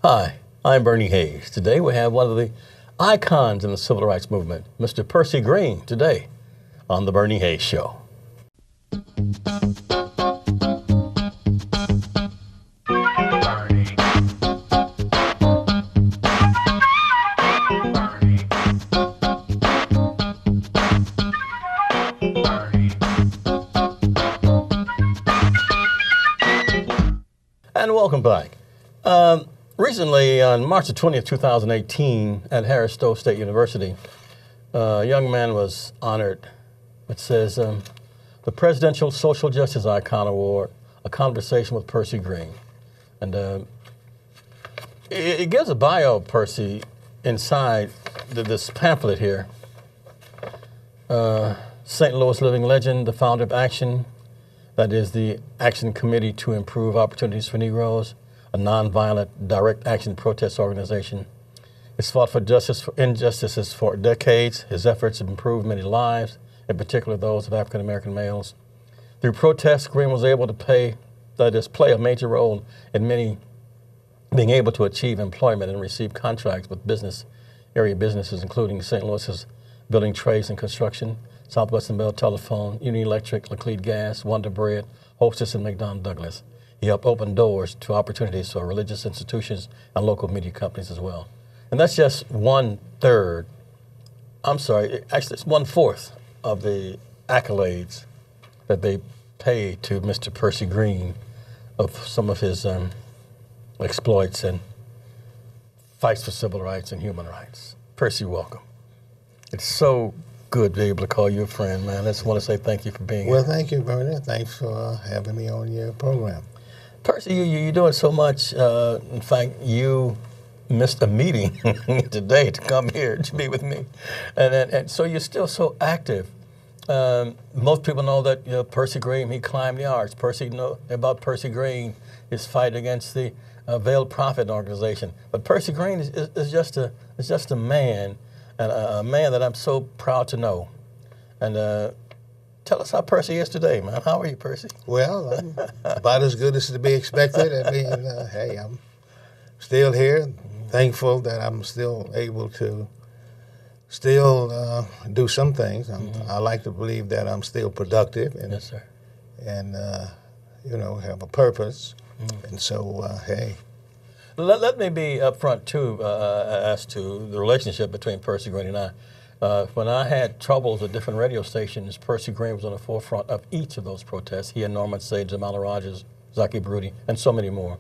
Hi, I'm Bernie Hayes. Today we have one of the icons in the civil rights movement, Mr. Percy Green, today on The Bernie Hayes Show. And welcome back. Recently, on March the 20th, 2018, at Harris Stowe State University, a young man was honored. It says, the Presidential Social Justice Icon Award, a conversation with Percy Green. And it gives a bio of Percy inside this pamphlet here. St. Louis living legend, the founder of Action, that is the Action Committee to Improve Opportunities for Negroes, a nonviolent direct action protest organization. It's fought for justice for injustices for decades. His efforts have improved many lives, in particular those of African American males. Through protests, Green was able to play a major role in many being able to achieve employment and receive contracts with area businesses, including St. Louis's Building Trades and Construction, Southwestern Bell Telephone, Union Electric, Laclede Gas, Wonder Bread, Hostess, and McDonnell Douglas. He helped open doors to opportunities for religious institutions and local media companies as well. And that's just actually it's 1/4 of the accolades that they pay to Mr. Percy Green of some of his exploits and fights for civil rights and human rights. Percy, welcome. It's so good to be able to call you a friend, man. I just want to say thank you for being here. Well, thank you, Bernie. Thanks for having me on your program. Percy, you're doing so much. In fact, you missed a meeting today to come here to be with me. And so you're still so active. Most people know that Percy Green, he climbed the arts. Know about Percy Green, his fight against the Veiled Prophet organization. But Percy Green is just a man, and a man that I'm so proud to know. And tell us how Percy is today, man. How are you, Percy? Well, I'm about as good as to be expected. I mean, hey, I'm still here. Thankful that I'm still able to do some things. I like to believe that I'm still productive and, yes, sir. And have a purpose. And so, hey. Let me be upfront, too, as to the relationship between Percy Green and I. When I had troubles at different radio stations, Percy Green was on the forefront of each of those protests. He and Norman Sage, Jamala Rogers, Zaki Broody, and so many more.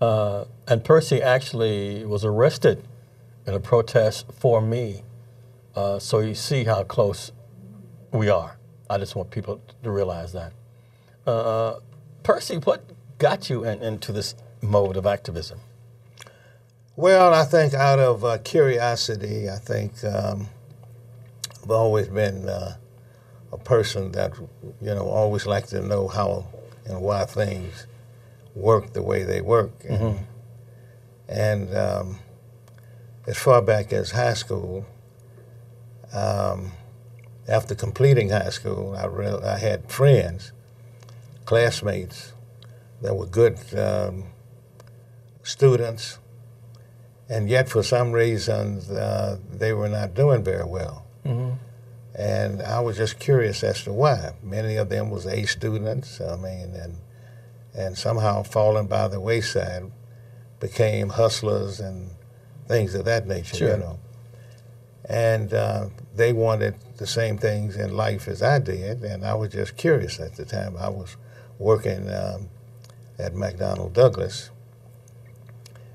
And Percy actually was arrested in a protest for me. So you see how close we are. I just want people to realize that. Percy, what got you into this mode of activism? Well, I think out of curiosity, I think I've always been a person that, always liked to know how and why things work the way they work. And as far back as high school, after completing high school, I had friends, classmates that were good students, and yet for some reason they were not doing very well. And I was just curious as to why. Many of them was A students, and somehow falling by the wayside became hustlers and things of that nature, sure. And they wanted the same things in life as I did, and I was just curious at the time. I was working at McDonnell Douglas,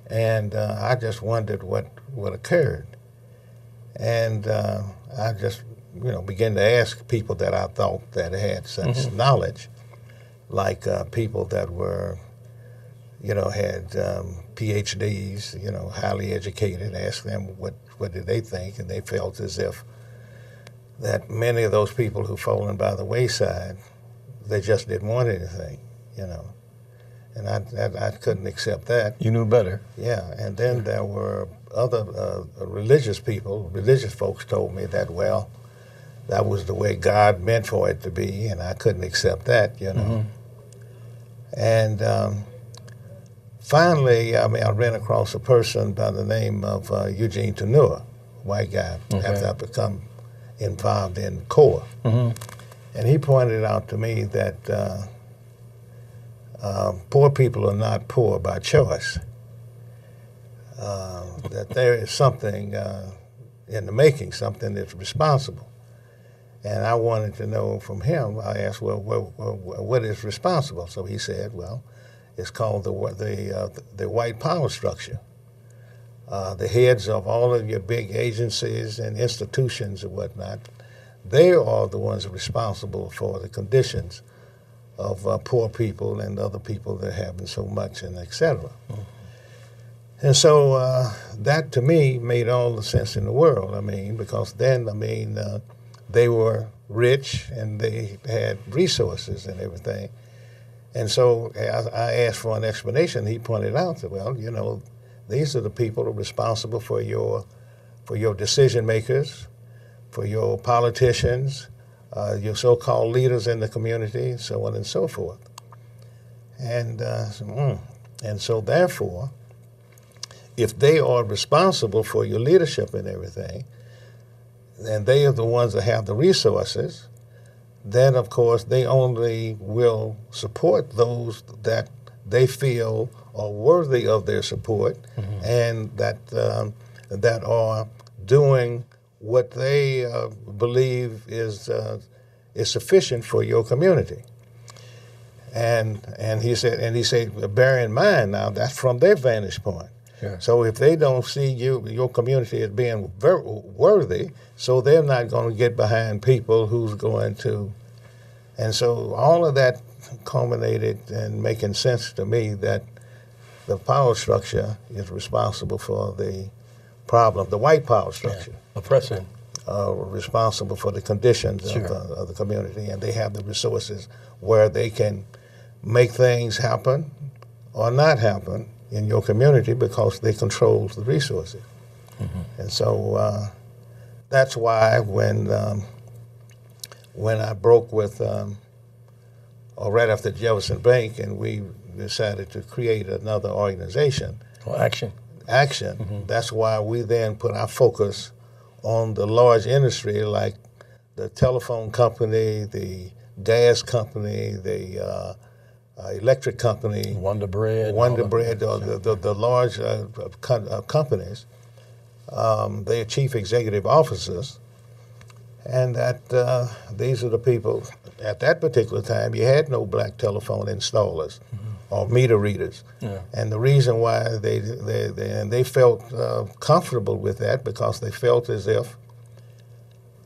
and I just wondered what occurred. And I just, began to ask people that I thought that had such knowledge, like people that were, had PhDs, highly educated, ask them what did they think, and they felt as if that many of those people who fallen by the wayside, they just didn't want anything, and I couldn't accept that. You knew better. Yeah, and then there were other religious folks told me that, well, that was the way God meant for it to be, and I couldn't accept that, And finally, I ran across a person by the name of Eugene Tenua, white guy, after I become involved in CORE. And he pointed out to me that poor people are not poor by choice. That there is something in the making, something that's responsible. And I wanted to know from him, I asked, well, what is responsible? So he said, well, it's called the white power structure. The heads of all of your big agencies and institutions and whatnot, they are the ones responsible for the conditions of poor people and other people that are having so much, and et cetera. And so that to me made all the sense in the world. Because then, they were rich and they had resources and everything. And so I asked for an explanation. He pointed out that, well, these are the people who are responsible for your decision makers, for your politicians, your so-called leaders in the community, so on and so forth. And so therefore, if they are responsible for your leadership and everything, and they are the ones that have the resources, then of course they only will support those that they feel are worthy of their support, and that are doing what they believe is sufficient for your community. And he said, bear in mind now, that's from their vantage point. Sure. So if they don't see your community as being worthy, so they're not going to get behind people who's going to. And so all of that culminated in making sense to me that the power structure is responsible for the problem, the white power structure. Oppression. Responsible for the conditions of the community, and they have the resources where they can make things happen or not happen in your community because they control the resources. And so that's why when I broke with, or right after Jefferson Bank, and we decided to create another organization. Action. That's why we then put our focus on the large industry like the telephone company, the gas company, the electric company, Wonder Bread, the large companies, their chief executive officers, and that these are the people. At that particular time, you had no black telephone installers or meter readers, and the reason why they felt comfortable with that because they felt as if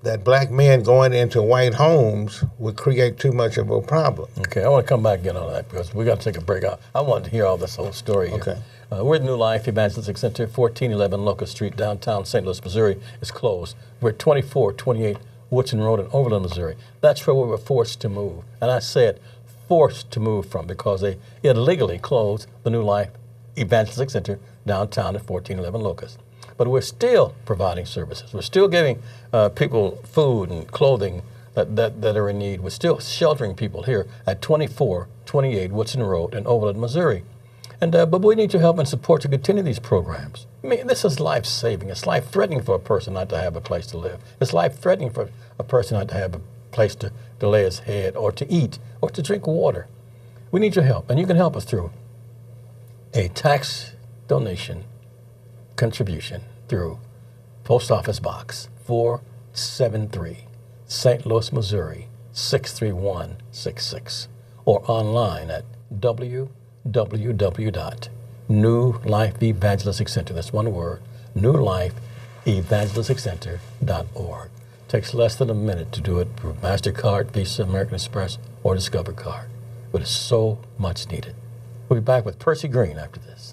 that black men going into white homes would create too much of a problem. Okay, I want to come back again on that because we got to take a break. I want to hear all this whole story here. Okay. We're at New Life Evangelistic Center, 1411 Locust Street, downtown St. Louis, Missouri. It's closed. We're at 2428 Woodson Road in Overland, Missouri. That's where we were forced to move. And I said forced to move from because they illegally closed the New Life Evangelistic Center downtown at 1411 Locust. But we're still providing services. We're still giving people food and clothing that are in need. We're still sheltering people here at 2428 Woodson Road in Overland, Missouri. And but we need your help and support to continue these programs. This is life-saving. It's life-threatening for a person not to have a place to live. It's life-threatening for a person not to have a place to lay his head or to eat or to drink water. We need your help, and you can help us through a tax donation contribution through Post Office Box 473, St. Louis, Missouri 63166, or online at www.New Life Evangelistic Center. That's one word, newlifeevangelisticcenter.org. Takes less than a minute to do it through MasterCard, Visa, American Express, or Discover Card. But it's so much needed. We'll be back with Percy Green after this.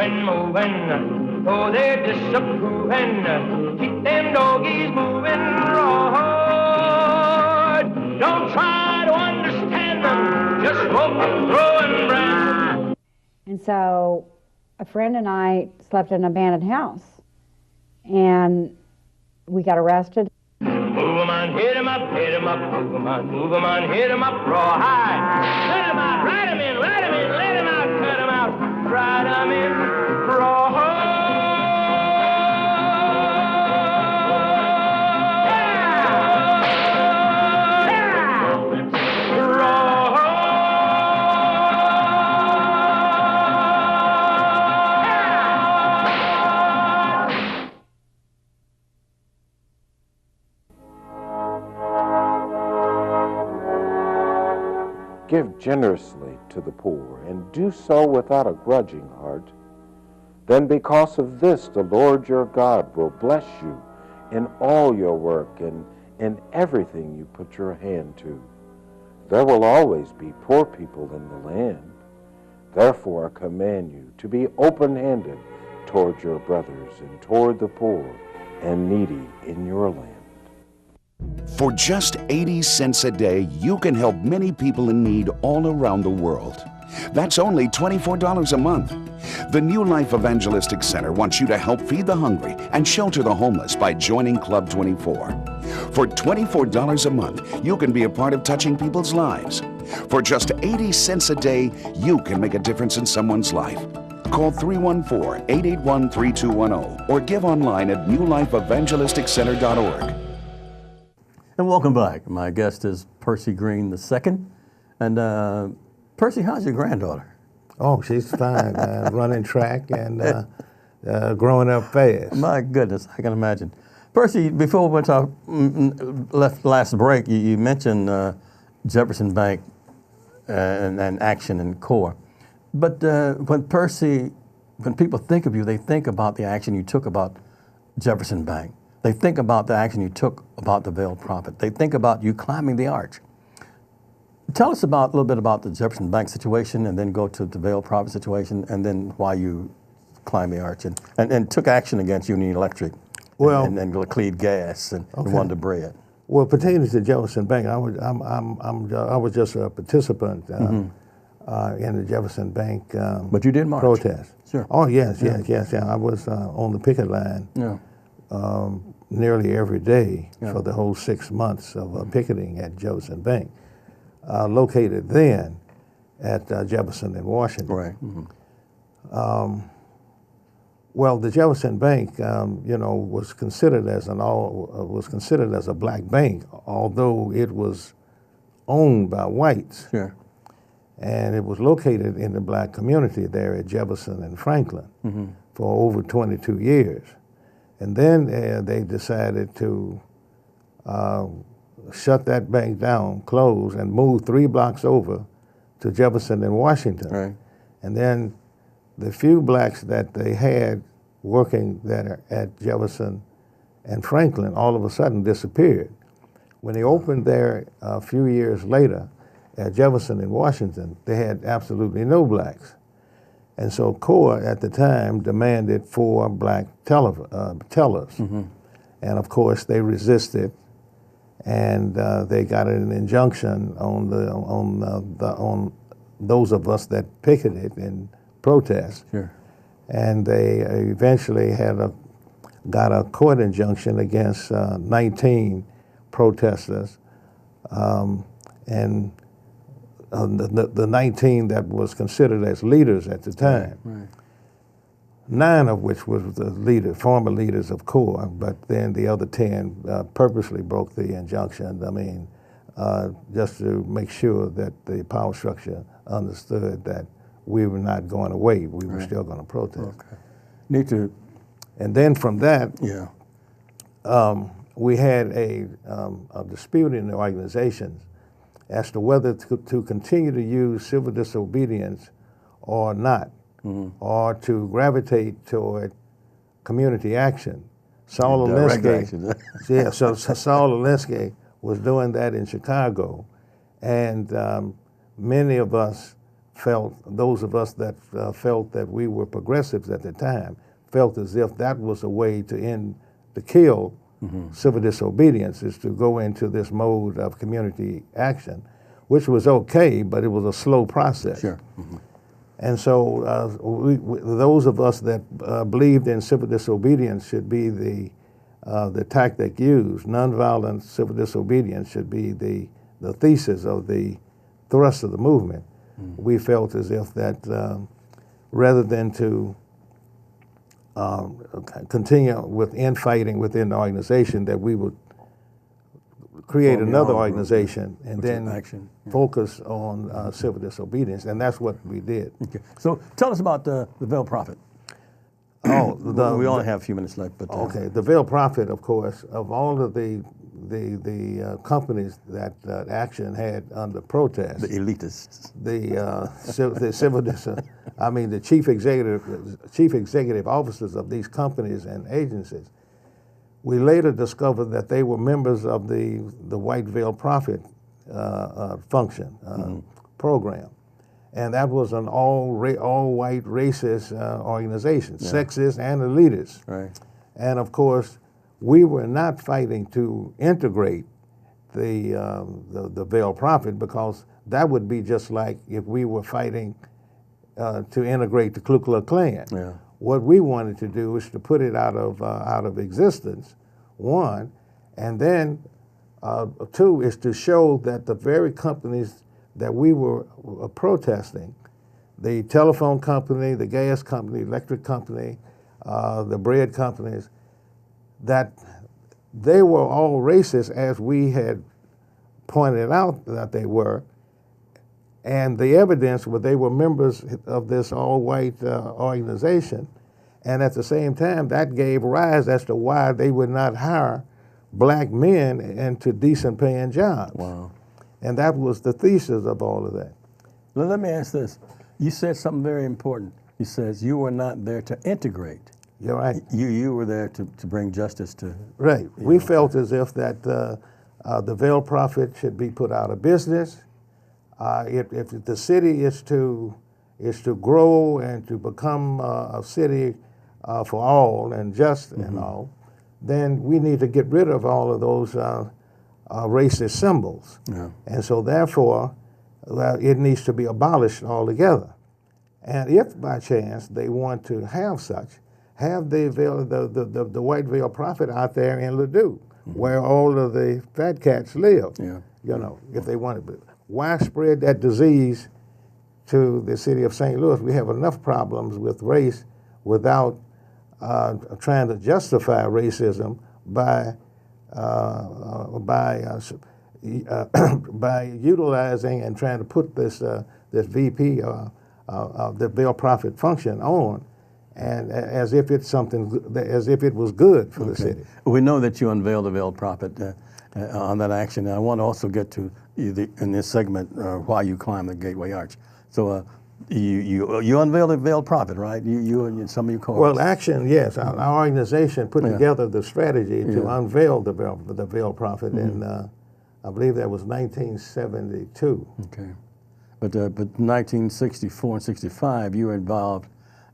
Moving. Oh, they're disapproving. Keep them doggies moving right. Don't try to understand them. Just smoke and throw and brand. And so a friend and I slept in an abandoned house. And we got arrested. Hit 'em up, move 'em on, hit 'em up, raw high. Let 'em out, ride 'em in, let 'em out, cut 'em out, ride 'em in, raw high. Give generously to the poor, and do so without a grudging heart. Then because of this, the Lord your God will bless you in all your work and in everything you put your hand to. There will always be poor people in the land. Therefore I command you to be open-handed toward your brothers and toward the poor and needy in your land. For just 80 cents a day, you can help many people in need all around the world. That's only $24 a month. The New Life Evangelistic Center wants you to help feed the hungry and shelter the homeless by joining Club 24. For $24 a month, you can be a part of touching people's lives. For just 80 cents a day, you can make a difference in someone's life. Call 314-881-3210 or give online at newlifeevangelisticcenter.org. And welcome back. My guest is Percy Green II. And Percy, how's your granddaughter? Oh, she's fine. Running track and growing up fast. My goodness, I can imagine. Percy, before we went to last break, you mentioned Jefferson Bank and Action and Core. But when people think of you, they think about the action you took about Jefferson Bank. They think about the action you took about the Veiled Prophet. They think about you climbing the arch. Tell us a little bit about the Jefferson Bank situation, and then go to the Veiled Prophet situation, and then why you climbed the arch and took action against Union Electric, and Laclede Gas and Wonder Bread. Well, pertaining to Jefferson Bank, I was just a participant in the Jefferson Bank but you did march. Protest. Sure. Oh yes. I was on the picket line. Yeah. Nearly every day for the whole 6 months of picketing at Jefferson Bank, located then at Jefferson and Washington. Right. Mm-hmm. Well, the Jefferson Bank, was considered as a black bank, although it was owned by whites. Sure. And it was located in the black community there at Jefferson and Franklin for over 22 years. And then they decided to shut that bank down, close, and move 3 blocks over to Jefferson and Washington. Right. And then the few blacks that they had working there at Jefferson and Franklin all of a sudden disappeared. When they opened there a few years later at Jefferson and Washington, they had absolutely no blacks. And so CORE at the time demanded 4 black tellers. And of course they resisted, and they got an injunction on those of us that picketed in protest. Sure. And they eventually got a court injunction against 19 protesters, and the 19 that was considered as leaders at the time. Right. 9 of which was the former leaders of CORE, but then the other 10 purposely broke the injunction. I mean, just to make sure that the power structure understood that we were not going away. We were still going to protest. Okay. Need to. And then from that, we had a dispute in the organization as to whether to continue to use civil disobedience or not, or to gravitate toward community action. Saul Alinsky, so Saul Alinsky was doing that in Chicago, and many of us those of us that felt that we were progressives at the time, felt as if that was a way to kill civil disobedience, is to go into this mode of community action, which was okay, but it was a slow process. Sure. And so those of us that believed in civil disobedience should be the the tactic used, nonviolent civil disobedience, should be the thesis of the thrust of the movement. We felt as if that rather than to continue with infighting within the organization, that we would create another organization and then focus on civil disobedience, and that's what we did. Okay. So tell us about the Veiled Prophet. Oh, We only have a few minutes left, but okay. The Veiled Prophet, of course, of all of the companies that Action had under protest, the elitists, the civil I mean the chief executive officers of these companies and agencies, we later discovered that they were members of the White Veiled Prophet function program, and that was an all-white racist organization, sexist and elitist. right? And of course, we were not fighting to integrate the Veiled Prophet, because that would be just like if we were fighting to integrate the Ku Klux Klan. Yeah. What we wanted to do was to put it out of existence, one, and then two is to show that the very companies that we were protesting, the telephone company, the gas company, electric company, the bread companies, that they were all racist, as we had pointed out that they were, and the evidence was they were members of this all-white organization, and at the same time that gave rise as to why they would not hire black men into decent paying jobs. Wow. And that was the thesis of all of that. Well, let me ask this. You said something very important. You said you were not there to integrate. You're right. You were there to bring justice to. Right. We felt as if that the Veiled Prophet should be put out of business. If the city is to grow and to become a city for all and just and all, then we need to get rid of all of those racist symbols. Yeah. And so therefore, it needs to be abolished altogether. And if by chance they want to have such, have the White Veiled Prophet out there in Ladue, where all of the fat cats live. Yeah. You know, if they want to. Why spread that disease to the city of St. Louis? We have enough problems with race without trying to justify racism by utilizing and trying to put this VP, the Veiled Prophet function on, and as if it's something, as if it was good for the city. We know that you unveiled the Veiled Prophet on that action, and I want to also get to in this segment why you climbed the Gateway Arch. So you unveiled the Veiled Prophet, right? You and some of your colleagues. Well, Action, yes. Our organization put together the strategy to unveil the Veiled Prophet in, I believe that was 1972. Okay. But 1964 and 65, you were involved.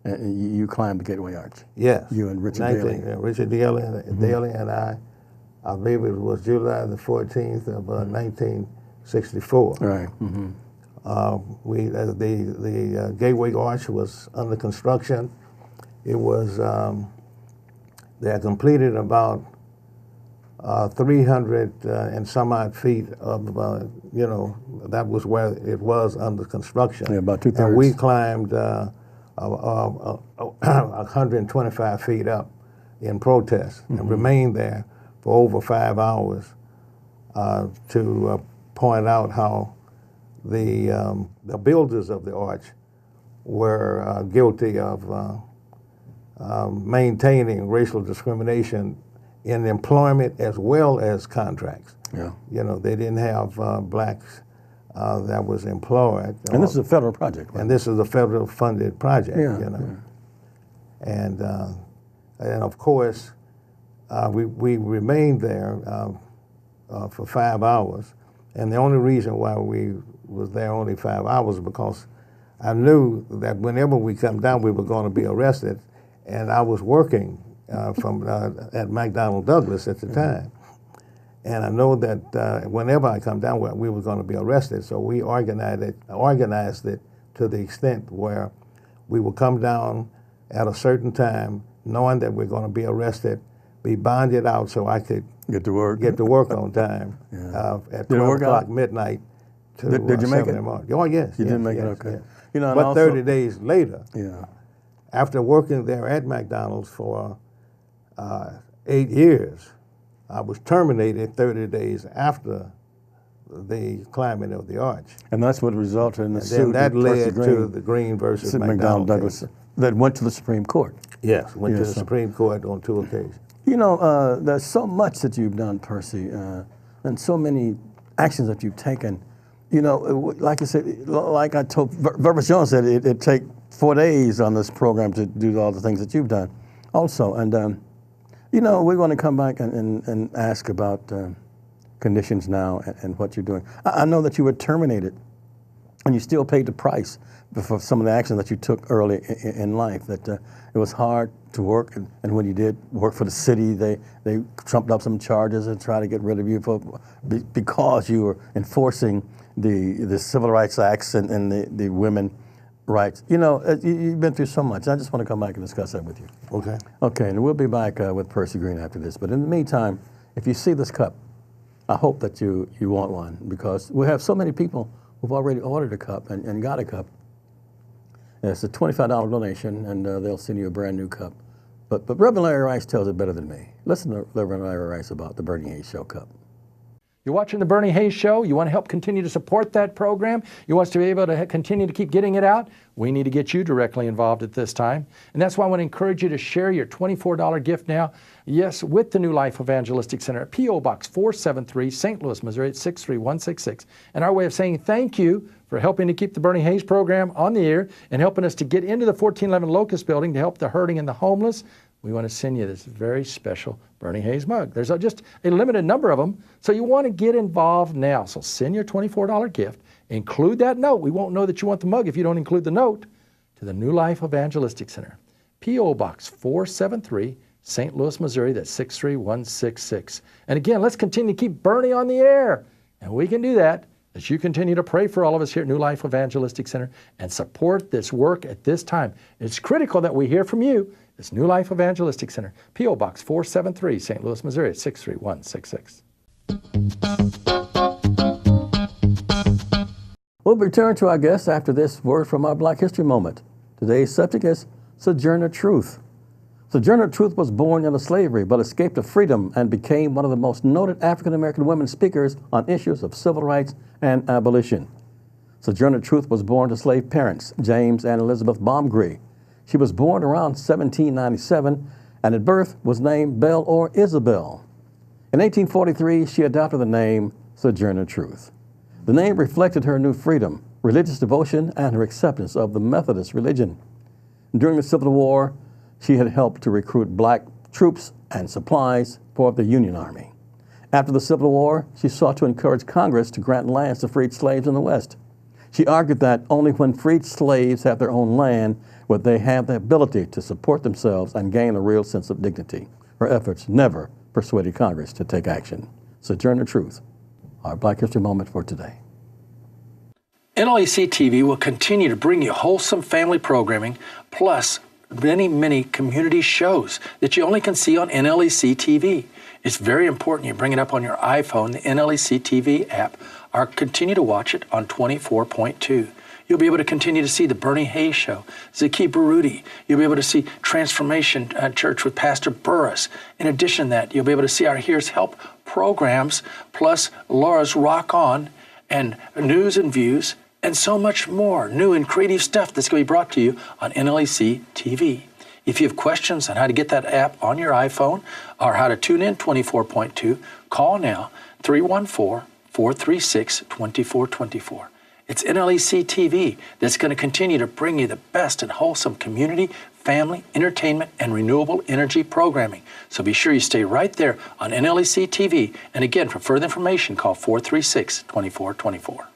You climbed the Gateway Arch. Yes. You and Richard Daly. Richard Daly and I believe it was July the 14th of 1964. Right. The Gateway Arch was under construction. It was they had completed about 300 and some odd feet of that was where it was under construction. Yeah, about 2/3. And we climbed 125 feet up in protest and remained there for over 5 hours to point out how the builders of the arch were guilty of maintaining racial discrimination in employment as well as contracts. Yeah. You know, they didn't have blacks that was employed. And this is a federal project, right? And this is a federal funded project, Yeah, you know. And of course, we remained there for 5 hours. And the only reason why we was there only 5 hours because I knew that whenever we come down, we were going to be arrested. And I was working at McDonnell Douglas at the time. And I know that whenever I come down, we were going to be arrested. So we organized it to the extent where we would come down at a certain time, knowing that we're going to be arrested. be bonded out so I could Get to work. get to work on time at 12 o'clock midnight to Did you make 7 in it? the morning. Oh, yes. You yes, didn't make it? yes, Okay. yes. You know, and But also, 30 days later, yeah. after working there at McDonald's for 8 years, I was terminated 30 days after the climbing of the arch. And that's what resulted in the And suit. then that of Percy led to the Green versus McDonnell McDonald Douglas case. that went to the Supreme Court. Yes, went to Yes, the sir. Supreme Court on 2 occasions. You know, there's so much that you've done, Percy, and so many actions that you've taken. You know, like I said, like I told, Vervis Jones said, it'd take 4 days on this program to do all the things that you've done also. And, you know, we want to come back and ask about conditions now and what you're doing. I know that you were terminated and you still paid the price for some of the actions that you took early in life, that it was hard to work, and when you did work for the city, they trumped up some charges and tried to get rid of you because you were enforcing the Civil Rights Acts and the women rights. You know, you've been through so much. I just want to come back and discuss that with you. Okay. Okay, and we'll be back with Percy Green after this. But in the meantime, if you see this cup, I hope that you want one, because we have so many people who've already ordered a cup and got a cup. It's a $25 donation, and they'll send you a brand new cup. But Reverend Larry Rice tells it better than me. Listen to Reverend Larry Rice about the Bernie Hayes Show cup. You're watching the Bernie Hayes Show. You want to help continue to support that program. You want us to be able to continue to keep getting it out. We need to get you directly involved at this time. And that's why I want to encourage you to share your $24 gift now. Yes, with the New Life Evangelistic Center, P.O. Box 473, St. Louis, Missouri, 63166. And our way of saying thank you for helping to keep the Bernie Hayes program on the air and helping us to get into the 1411 Locust Building to help the hurting and the homeless. We want to send you this very special Bernie Hayes mug. There's just a limited number of them, so you want to get involved now. So send your $24 gift, include that note. We won't know that you want the mug if you don't include the note, to the New Life Evangelistic Center, P.O. Box 473, St. Louis, Missouri, that's 63166. And again, let's continue to keep Bernie on the air. And we can do that as you continue to pray for all of us here at New Life Evangelistic Center and support this work at this time. It's critical that we hear from you. It's New Life Evangelistic Center, P.O. Box 473, St. Louis, Missouri, 63166. We'll return to our guests after this word from our Black History Moment. Today's subject is Sojourner Truth. Sojourner Truth was born into slavery but escaped to freedom and became one of the most noted African-American women speakers on issues of civil rights and abolition. Sojourner Truth was born to slave parents, James and Elizabeth Baumgree. She was born around 1797 and at birth was named Belle or Isabel. In 1843, she adopted the name Sojourner Truth. The name reflected her new freedom, religious devotion, and her acceptance of the Methodist religion. During the Civil War, she had helped to recruit black troops and supplies for the Union Army. After the Civil War, she sought to encourage Congress to grant lands to freed slaves in the West. She argued that only when freed slaves have their own land would they have the ability to support themselves and gain a real sense of dignity. Her efforts never persuaded Congress to take action. Sojourner Truth, our Black History Moment for today. NLEC TV will continue to bring you wholesome family programming, plus many community shows that you only can see on NLEC TV. It's very important you bring it up on your iPhone, the NLEC TV app, or continue to watch it on 24.2. You'll be able to continue to see the Bernie Hayes Show, Zaki Baruti. You'll be able to see Transformation Church with Pastor Burris. In addition to that, you'll be able to see our Here's Help programs, plus Laura's Rock On, and News and Views, and so much more new and creative stuff that's going to be brought to you on NLEC TV. If you have questions on how to get that app on your iPhone or how to tune in 24.2, call now 314-436-2424. It's NLEC TV that's going to continue to bring you the best and wholesome community, family, entertainment, and renewable energy programming. So be sure you stay right there on NLEC TV. And again, for further information, call 436-2424.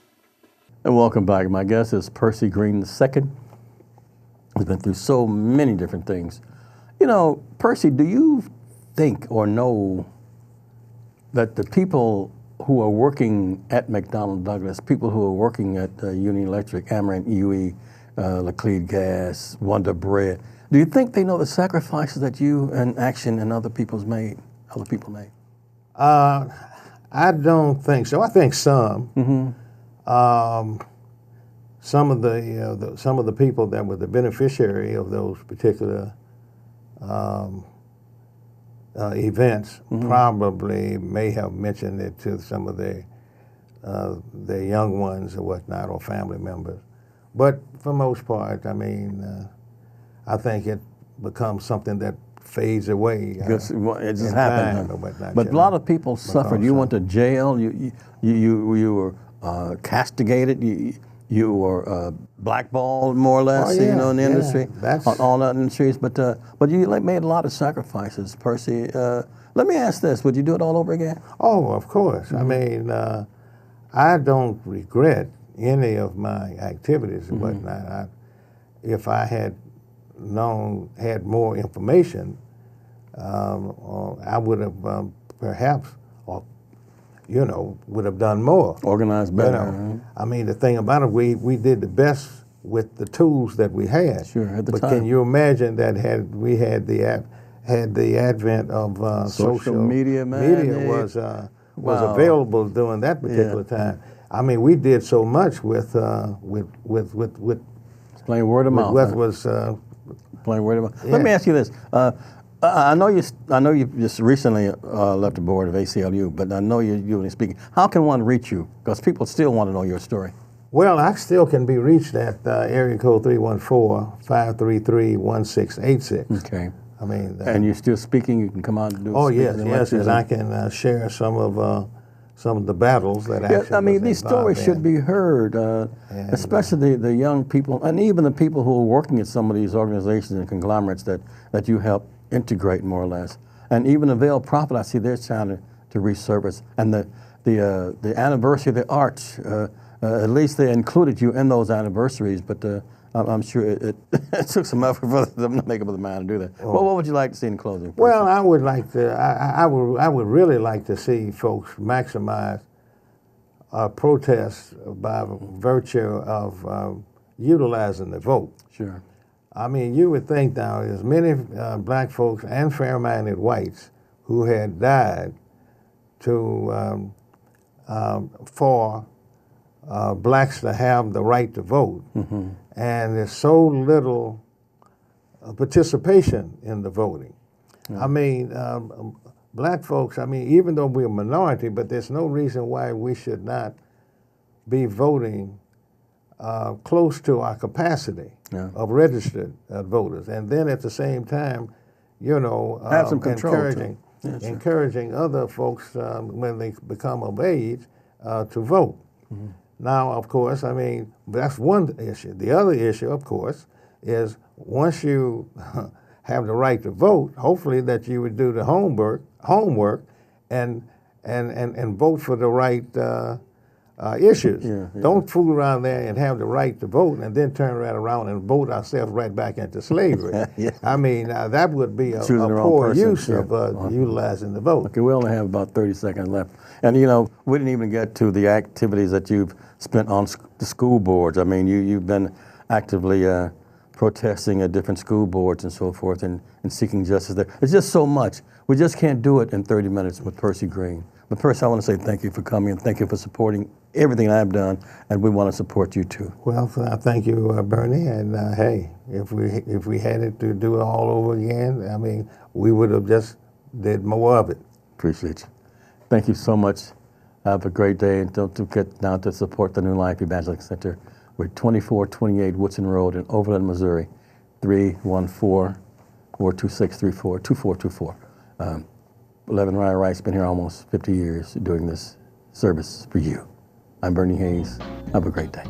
And welcome back. My guest is Percy Green II. He's been through so many different things. You know, Percy, do you think or know that the people who are working at McDonnell Douglas, people who are working at Union Electric, Amaranth, UE, Laclede Gas, Wonder Bread, Do you think they know the sacrifices that you and Action and other people made? I don't think so. I think some. Some of the people that were the beneficiary of those particular events probably may have mentioned it to some of their young ones or whatnot, or family members. But for most part, I mean, I think it becomes something that fades away. It just happened. But a lot of people suffered. You went to jail. You were castigated. You were blackballed, more or less, in the industry, all that industries. But you made a lot of sacrifices, Percy. Let me ask this: would you do it all over again? Oh, of course. I mean, I don't regret any of my activities and whatnot. If I had more information, I would have perhaps, would have done more. Organized better. I mean, the thing about it, we did the best with the tools that we had. Sure, at the time. But can you imagine that had the advent of social media, was available during that particular time. I mean, we did so much with playing word of mouth. Playing word of mouth. Yeah. Let me ask you this. I know you just recently left the board of ACLU, but I know you've been speaking. How can one reach you? Because people still want to know your story. Well, I still can be reached at area code 314-533-1686. Okay. I mean, and you're still speaking. You can come out and do. Oh yes, and I can share some of the battles that actually. I mean, these stories should be heard, especially the young people, and even the people who are working at some of these organizations and conglomerates that you help integrate, more or less. And even the Veiled Prophet, I see they're trying to resurface. And the anniversary of the arch, at least they included you in those anniversaries, but I'm sure it took some effort for them to make up the mind to do that. Well, what would you like to see in closing? Well, I would like to. I would really like to see folks maximize protests by virtue of utilizing the vote. Sure. I mean, you would think now there's many black folks and fair-minded whites who had died for blacks to have the right to vote. And there's so little participation in the voting. I mean, black folks, I mean, even though we're a minority, but there's no reason why we should not be voting close to our capacity of registered voters. And then at the same time, have some control encouraging other folks when they become of age to vote. Now, of course, I mean, that's one issue. The other issue, of course, is once you have the right to vote, hopefully that you would do the homework and vote for the right issues. Don't fool around there and have the right to vote and then turn right around and vote ourselves right back into slavery. I mean, that would be a poor use of utilizing the vote. Okay, we only have about 30 seconds left. And, we didn't even get to the activities that you've spent on the school boards. I mean, you've been actively protesting at different school boards and so forth and seeking justice there. It's just so much. We just can't do it in 30 minutes with Percy Green. But first, I want to say thank you for coming and thank you for supporting everything I've done, and we want to support you too. Well, thank you, Bernie. And hey, if we had it to do it all over again, I mean, we would have just did more of it. Appreciate you. Thank you so much. Have a great day, and don't forget now to support the New Life Evangelical Center. We're 2428 Woodson Road in Overland, Missouri, 314-426-2424. 11 Ryan Wright's been here almost 50 years doing this service for you. I'm Bernie Hayes. Have a great day.